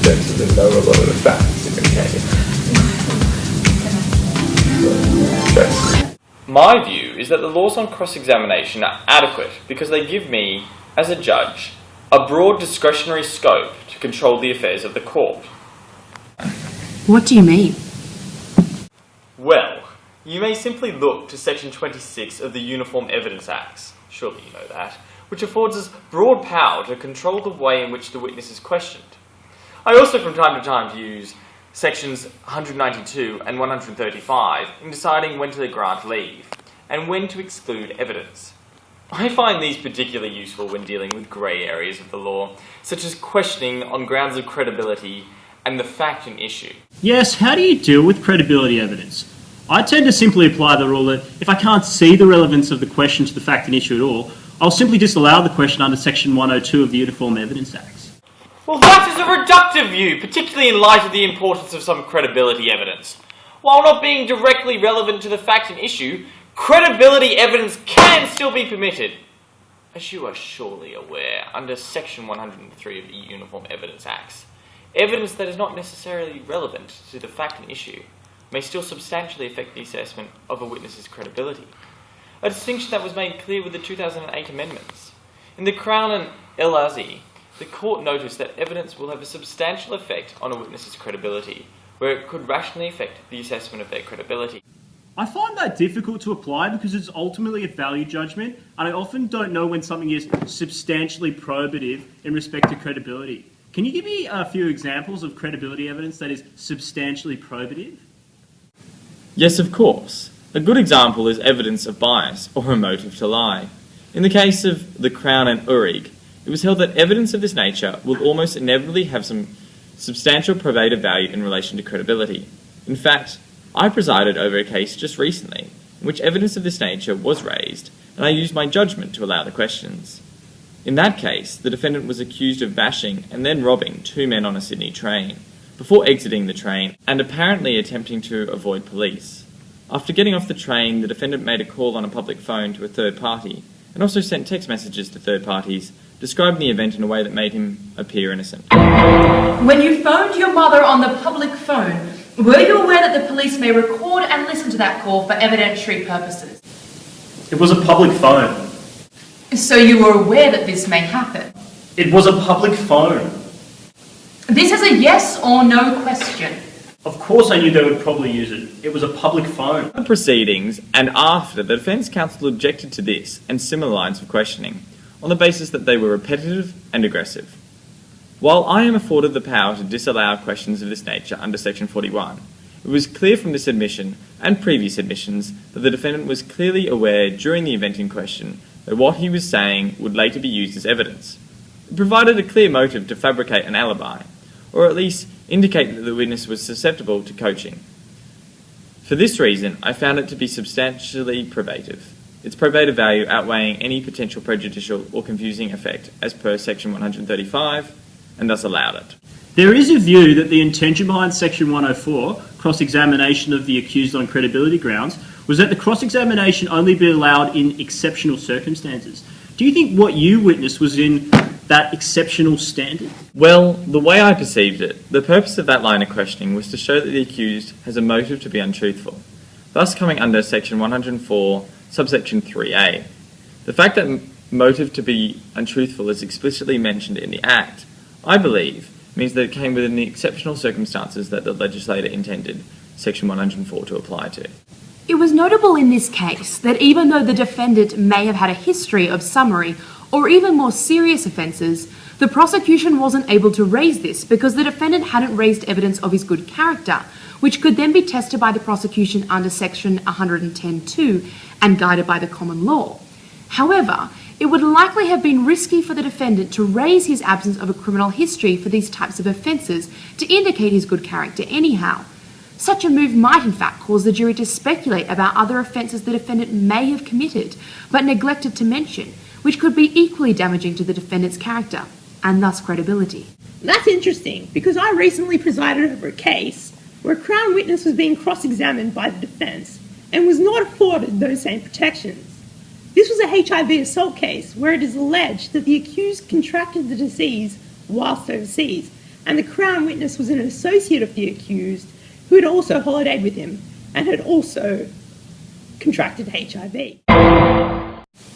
sense of them know a lot of the facts in the case. Yes. My view is that the laws on cross-examination are adequate because they give me, as a judge, a broad discretionary scope to control the affairs of the court. What do you mean? Well, you may simply look to Section 26 of the Uniform Evidence Acts, surely you know that, which affords us broad power to control the way in which the witness is questioned. I also from time to time use Sections 192 and 135 in deciding when to grant leave and when to exclude evidence. I find these particularly useful when dealing with grey areas of the law, such as questioning on grounds of credibility and the fact in issue. Yes, how do you deal with credibility evidence? I tend to simply apply the rule that if I can't see the relevance of the question to the fact in issue at all, I'll simply disallow the question under Section 102 of the Uniform Evidence Acts. Well, that is a reductive view, particularly in light of the importance of some credibility evidence. While not being directly relevant to the fact in issue, credibility evidence can still be permitted. As you are surely aware, under Section 103 of the Uniform Evidence Acts, evidence that is not necessarily relevant to the fact in issue may still substantially affect the assessment of a witness's credibility. A distinction that was made clear with the 2008 amendments. In the Crown and LAWS, the court noticed that evidence will have a substantial effect on a witness's credibility, where it could rationally affect the assessment of their credibility. I find that difficult to apply because it's ultimately a value judgment, and I often don't know when something is substantially probative in respect to credibility. Can you give me a few examples of credibility evidence that is substantially probative? Yes, of course. A good example is evidence of bias or a motive to lie. In the case of the Crown and Urig, it was held that evidence of this nature will almost inevitably have some substantial probative value in relation to credibility. In fact, I presided over a case just recently in which evidence of this nature was raised, and I used my judgment to allow the questions. In that case, the defendant was accused of bashing and then robbing two men on a Sydney train, before exiting the train and apparently attempting to avoid police. After getting off the train, the defendant made a call on a public phone to a third party, and also sent text messages to third parties, describing the event in a way that made him appear innocent. When you phoned your mother on the public phone, were you aware that the police may record and listen to that call for evidentiary purposes? It was a public phone. So you were aware that this may happen? It was a public phone. This is a yes or no question. Of course I knew they would probably use it. It was a public phone. The proceedings, and after, the defence counsel objected to this and similar lines of questioning, on the basis that they were repetitive and aggressive. While I am afforded the power to disallow questions of this nature under Section 41, it was clear from this admission and previous admissions that the defendant was clearly aware during the event in question that what he was saying would later be used as evidence. It provided a clear motive to fabricate an alibi, or at least indicate that the witness was susceptible to coaching. For this reason, I found it to be substantially probative, its probative value outweighing any potential prejudicial or confusing effect as per Section 135, and thus allowed it. There is a view that the intention behind Section 104, cross-examination of the accused on credibility grounds, was that the cross-examination only be allowed in exceptional circumstances. Do you think what you witnessed was in that exceptional standard? Well, the way I perceived it, the purpose of that line of questioning was to show that the accused has a motive to be untruthful, thus coming under Section 104, subsection 3a. The fact that motive to be untruthful is explicitly mentioned in the Act, I believe, means that it came within the exceptional circumstances that the legislator intended Section 104 to apply to. It was notable in this case that even though the defendant may have had a history of summary or even more serious offences, the prosecution wasn't able to raise this because the defendant hadn't raised evidence of his good character, which could then be tested by the prosecution under Section 110(2 and guided by the common law. However, it would likely have been risky for the defendant to raise his absence of a criminal history for these types of offences to indicate his good character anyhow. Such a move might in fact cause the jury to speculate about other offences the defendant may have committed but neglected to mention, which could be equally damaging to the defendant's character and thus credibility. That's interesting, because I recently presided over a case where a Crown witness was being cross-examined by the defence and was not afforded those same protections. This was a HIV assault case where it is alleged that the accused contracted the disease whilst overseas, and the Crown witness was an associate of the accused who had also holidayed with him and had also contracted HIV.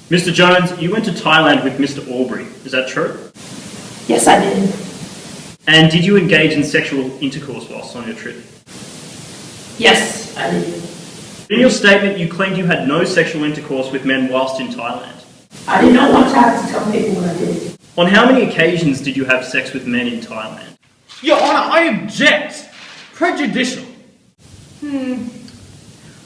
Mr. Jones, you went to Thailand with Mr. Aubrey, is that true? Yes, I did. And did you engage in sexual intercourse whilst on your trip? Yes, I did. In your statement, you claimed you had no sexual intercourse with men whilst in Thailand. I did not want to have to tell people what I did. On how many occasions did you have sex with men in Thailand? Your Honour, I object! Prejudicial.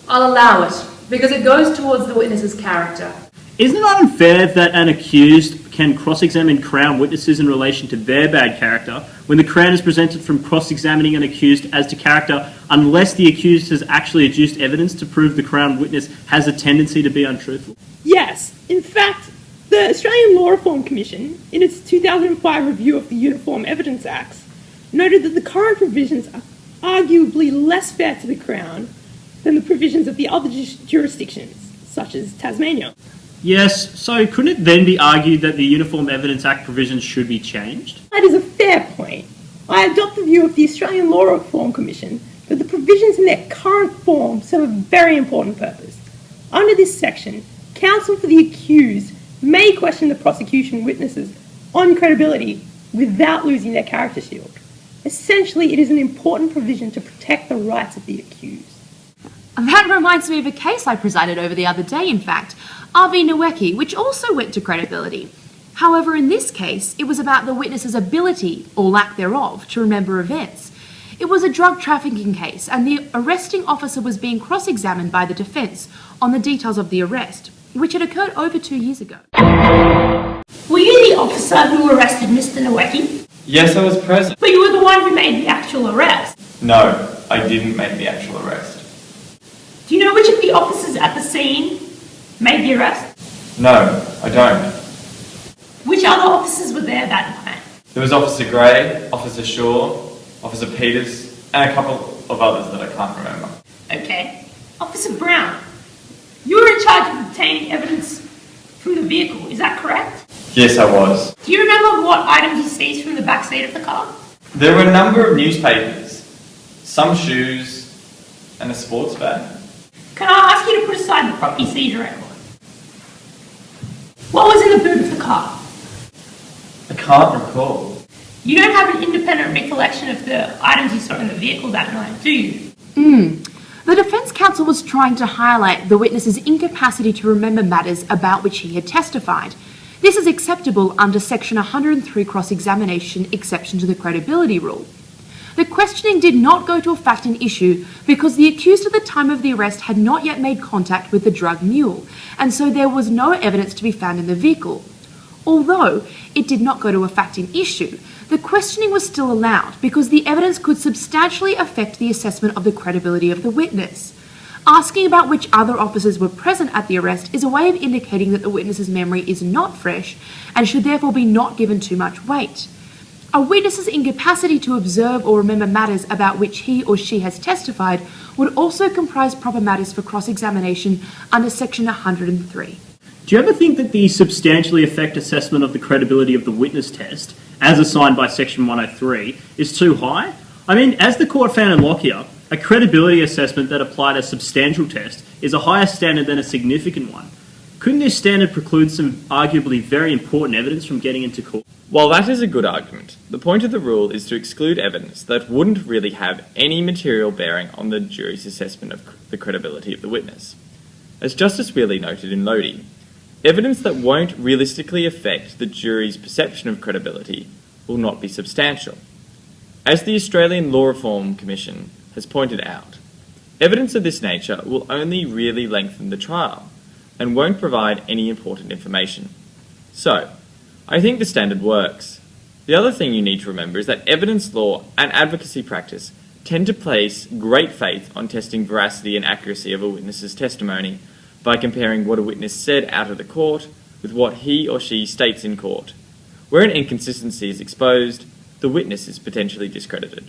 I'll allow it, because it goes towards the witness's character. Isn't it unfair that an accused can cross-examine Crown witnesses in relation to their bad character when the Crown is presented from cross-examining an accused as to character unless the accused has actually adduced evidence to prove the Crown witness has a tendency to be untruthful? Yes, in fact, the Australian Law Reform Commission, in its 2005 review of the Uniform Evidence Acts, noted that the current provisions are arguably less fair to the Crown than the provisions of the other jurisdictions, such as Tasmania. Yes, so couldn't it then be argued that the Uniform Evidence Act provisions should be changed? That is a fair point. I adopt the view of the Australian Law Reform Commission that the provisions in their current form serve a very important purpose. Under this section, counsel for the accused may question the prosecution witnesses on credibility without losing their character shield. Essentially, it is an important provision to protect the rights of the accused. That reminds me of a case I presided over the other day, in fact, R.V. Nowecki, which also went to credibility. However, in this case, it was about the witness's ability, or lack thereof, to remember events. It was a drug trafficking case, and the arresting officer was being cross-examined by the defence on the details of the arrest, which had occurred over 2 years ago. Were you the officer who arrested Mr. Nowecki? Yes, I was present. But you were the one who made the actual arrest. No, I didn't make the actual arrest. Do you know which of the officers at the scene made the arrest? No, I don't. Which other officers were there that night? There was Officer Gray, Officer Shaw, Officer Peters, and a couple of others that I can't remember. Okay. Officer Brown, you were in charge of obtaining evidence from the vehicle, is that correct? Yes, I was. Do you remember what items you seized from the back seat of the car? There were a number of newspapers, some shoes, and a sports bag. Can I ask you to put aside the property seizure record? What was in the boot of the car? I can't recall. You don't have an independent recollection of the items you saw in the vehicle that night, do you? The defence counsel was trying to highlight the witness's incapacity to remember matters about which he had testified. This is acceptable under Section 103 cross-examination exception to the credibility rule. The questioning did not go to a fact and issue because the accused at the time of the arrest had not yet made contact with the drug mule, and so there was no evidence to be found in the vehicle. Although it did not go to a fact and issue, the questioning was still allowed because the evidence could substantially affect the assessment of the credibility of the witness. Asking about which other officers were present at the arrest is a way of indicating that the witness's memory is not fresh and should therefore be not given too much weight. A witness's incapacity to observe or remember matters about which he or she has testified would also comprise proper matters for cross-examination under Section 103. Do you ever think that the substantially affect assessment of the credibility of the witness test, as assigned by Section 103, is too high? I mean, as the court found in Locke, a credibility assessment that applied a substantial test is a higher standard than a significant one. Couldn't this standard preclude some arguably very important evidence from getting into court? While that is a good argument, the point of the rule is to exclude evidence that wouldn't really have any material bearing on the jury's assessment of the credibility of the witness. As Justice Wheatley noted in Lodi, evidence that won't realistically affect the jury's perception of credibility will not be substantial. As the Australian Law Reform Commission has pointed out, evidence of this nature will only really lengthen the trial and won't provide any important information. So, I think the standard works. The other thing you need to remember is that evidence law and advocacy practice tend to place great faith on testing veracity and accuracy of a witness's testimony by comparing what a witness said out of the court with what he or she states in court. Where an inconsistency is exposed, the witness is potentially discredited.